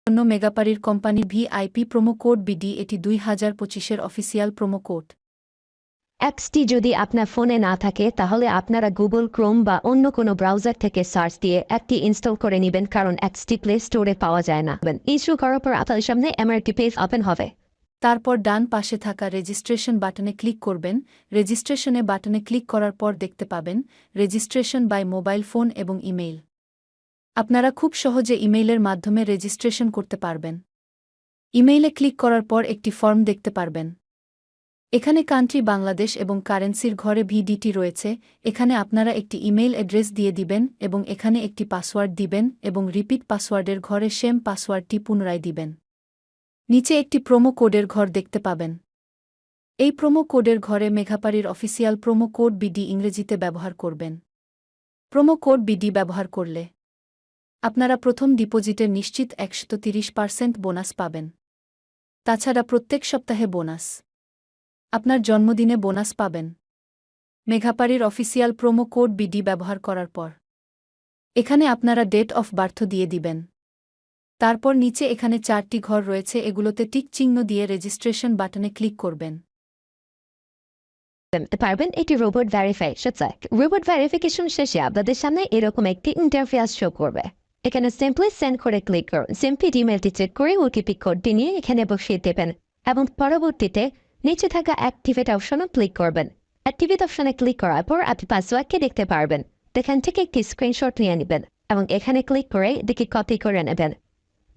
জন্য মেগাপারির company VIP promo code BD এটি 2025-এর অফিসিয়াল প্রোমো কোড। অ্যাপসটি যদি আপনার ফোনে না থাকে তাহলে আপনারা গুগল ক্রোম বা অন্য কোনো ব্রাউজার থেকে সার্চ দিয়ে অ্যাপটি ইনস্টল করে নেবেন, কারণ অ্যাপসটি প্লে স্টোরে পাওয়া যায় না। ইনস্টল করার পর আপনার সামনে এমন একটি পেজ ওপেন হবে। তারপর ডান পাশে থাকা রেজিস্ট্রেশন বাটনে ক্লিক করবেন। রেজিস্ট্রেশনে বাটনে ক্লিক করার পর দেখতে পাবেন রেজিস্ট্রেশন বাই মোবাইল ফোন এবং ইমেইল। আপনারা খুব সহজে ইমেইলের মাধ্যমে রেজিস্ট্রেশন করতে পারবেন। ইমেইলে ক্লিক করার পর একটি ফর্ম দেখতে পারবেন। এখানে কান্ট্রি বাংলাদেশ এবং কারেন্সির ঘরে ভিডিটি রয়েছে। এখানে আপনারা একটি ইমেইল অ্যাড্রেস দিয়ে দিবেন এবং এখানে একটি পাসওয়ার্ড দিবেন এবং রিপিট পাসওয়ার্ডের ঘরে সেম পাসওয়ার্ডটি পুনরায় দিবেন। নিচে একটি প্রোমো কোডের ঘর দেখতে পাবেন। এই প্রোমো কোডের ঘরে মেঘাপারির অফিসিয়াল প্রোমো কোড বিডি ইংরেজিতে ব্যবহার করবেন। প্রোমো কোড বিডি ব্যবহার করলে আপনারা প্রথম ডিপোজিটের নিশ্চিত 130% বোনাস পাবেন। তাছাড়া প্রত্যেক সপ্তাহে বোনাস, আপনার জন্মদিনে বোনাস পাবেন মেঘাপারির অফিসিয়াল প্রোমো কোড বিডি ব্যবহার করার পর। এখানে আপনারা ডেট অফ বার্থ দিয়ে দিবেন। তারপর নিচে এখানে 4টি ঘর রয়েছে, এগুলোতে টিক চিহ্ন দিয়ে রেজিস্ট্রেশন বাটনে ক্লিক করবেন। পারবেন এটি রোবট ভেরিফিকেশন। রোবট ভেরিফিকেশন শেষে আপনাদের সামনে এরকম একটি ইন্টারফেস শো করবে। এখানে সিম্পলি সেন্ড করে ক্লিক করুন। সিম্পলি ইমেলটি চেক করে ওটিপি কোডটি নিয়ে এখানে বসিয়ে দেবেন এবং পরবর্তীতে নিচে থাকা অ্যাক্টিভেট অপশনে ক্লিক করবেন। অ্যাক্টিভেট অপশনে ক্লিক করার পর আপনি পাসওয়ার্ডকে দেখতে পারবেন। এখান থেকে একটি স্ক্রিনশট নিয়ে নেবেন এবং এখানে ক্লিক করে এদিকে কপি করে নেবেন।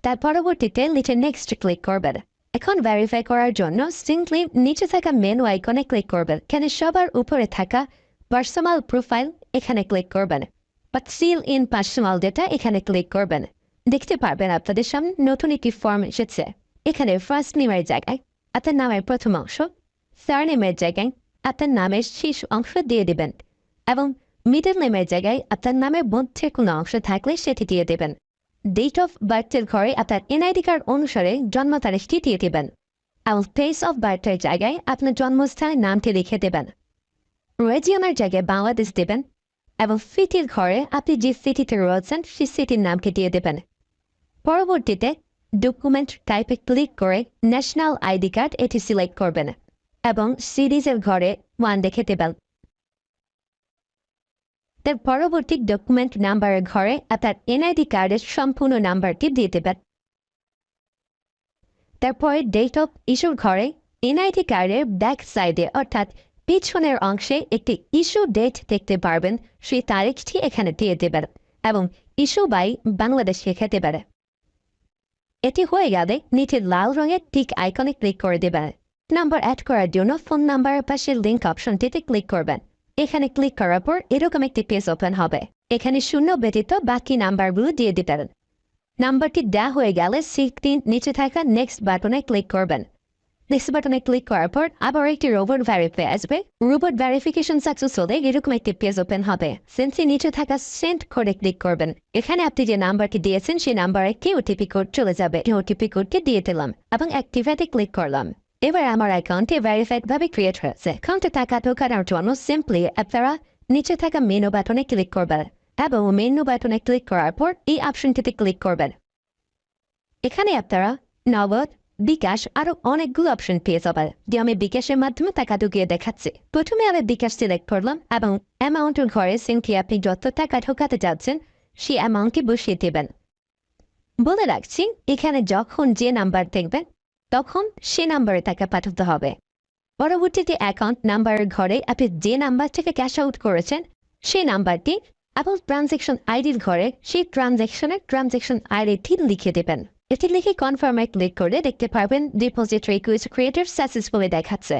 তার পরবর্তীতে নিচে নেক্সট ক্লিক করবেন। এখন ভেরিফাই করার জন্য সিম্পলি নিচে থাকা মেনু আইকনে ক্লিক করবেন। এখানে সবার উপরে থাকা পার্সোনাল প্রোফাইল এখানে ক্লিক করবেন বা সিল ইন পার্সোনাল ডেটা এখানে ক্লিক করবেন। দেখতে পারবেন আপনাদের সামনে নতুন একটি ফর্ম এসেছে। এখানে ফার্স্ট নেমের জায়গায় আপনার নামের প্রথম অংশ, সারনেমের জায়গায় আপনার নামের শেষ অংশ দিয়ে দেবেন এবং মিডল নেমের জায়গায় আপনার নামের মধ্যে কোনো অংশ থাকলে সেটি দিয়ে দেবেন। ডেট অফ বার্থের ঘরে আপনার এনআইডি কার্ড অনুসারে জন্ম তারিখটি দিয়ে দেবেন এবং প্লেস অফ বার্থের জায়গায় আপনার জন্মস্থানের নামটি লিখে দেবেন। রিজিয়নের জায়গায় বাংলাদেশ দেবেন এবং সিটির ঘরে আপনি যে সিটিতে রয়েছেন সেই সিটির নামকে দিয়ে দেবেন। পরবর্তীতে ডকুমেন্ট টাইপে ক্লিক করে ন্যাশনাল আইডি কার্ড এটি সিলেক্ট করবেন এবং সিরিজের ঘরে 1 দেখে দেবেন। তার পরবর্তী ডকুমেন্ট নাম্বারের ঘরে আপনার এনআইডি কার্ডের সম্পূর্ণ নাম্বারটি দিয়ে দেবেন। তারপরে ডেট অফ ইস্যুর ঘরে এনআইডি কার্ডের ব্যাক সাইডে অর্থাৎ পিছনের অংশে একটি ইস্যু ডেট দেখতে পারবেন, সেই তারিখটি এখানে দিয়ে দেবেন এবং ইস্যু বাই বাংলাদেশ লিখে দেবেন। এটি হয়ে গেলে নিচে লাল রঙের টিক আইকনে ক্লিক করে দেবেন। নাম্বার অ্যাড করার জন্য ফোন নাম্বারের পাশে লিঙ্ক অপশনটিতে ক্লিক করবেন। এখানে ক্লিক করার পর এরকম একটি পেজ ওপেন হবে। এখানে 0 ব্যতীত বাকি নাম্বারগুলো দিয়ে দিবেন। নাম্বারটি দেওয়া হয়ে গেলে সিটির নিচে থাকা নেক্সট বাটনে ক্লিক করবেন। নেক্সট বাটনে ক্লিক করার পর আবার একটি রোবট ভেরিফাই আসবে। রোবট ভেরিফিকেশন সাকসেস হলে এরকম একটি পেজ ওপেন হবে। সেন্সি নিচে থাকা সেন্ড করে ক্লিক করবেন। এখানে আপনি যে নাম্বারটি দিয়েছেন সেই নাম্বারে একটি ওটিপি কোড চলে যাবে। ওটিপি কোডটি দিয়ে দিলাম এবং অ্যাক্টিভেটে ক্লিক করলাম। এবার আমার অ্যাকাউন্টে ভেরিফাইড ভাবে ক্রিয়েট হয়েছে। অ্যাকাউন্টে টাকা ঢোকানোর জন্য সিম্পলি আপনারা নিচে থাকা মেনু বাটনে ক্লিক করবেন এবং মেনু বাটনে ক্লিক করার পর এই অপশনটিতে ক্লিক করবেন। এখানে আপনারা নগদ, বিকাশ আরো অনেকগুলো অপশন পেয়ে যাবেন, যে আমি বিকাশের মাধ্যমে টাকা ঢুকিয়ে দেখাচ্ছি। প্রথমে আমি বিকাশ সিলেক্ট করলাম এবং অ্যামাউন্টের ঘরে সিম্পলি আপনি যত টাকা ঢোকাতে যাচ্ছেন সেই অ্যামাউন্টটি বসিয়ে দেবেন। বলে রাখছি, এখানে যখন যে নাম্বার দেখবেন তখন সে নাম্বারে টাকা পাঠাতে হবে। পরবর্তীতে অ্যাকাউন্ট নাম্বারের ঘরে আপনি যে নাম্বার থেকে ক্যাশ আউট করেছেন সেই নাম্বারটি এবং ট্রানজ্যাকশন আইডির ঘরে সেই ট্রানজ্যাকশন আইডিটি লিখে দেবেন। এটি লিখে কনফার্মে ক্লিক করে দেখতে পারবেন ডিপোজিট রিকোয়েস্ট ক্রিয়েটেড সাকসেসফুলি দেখাচ্ছে।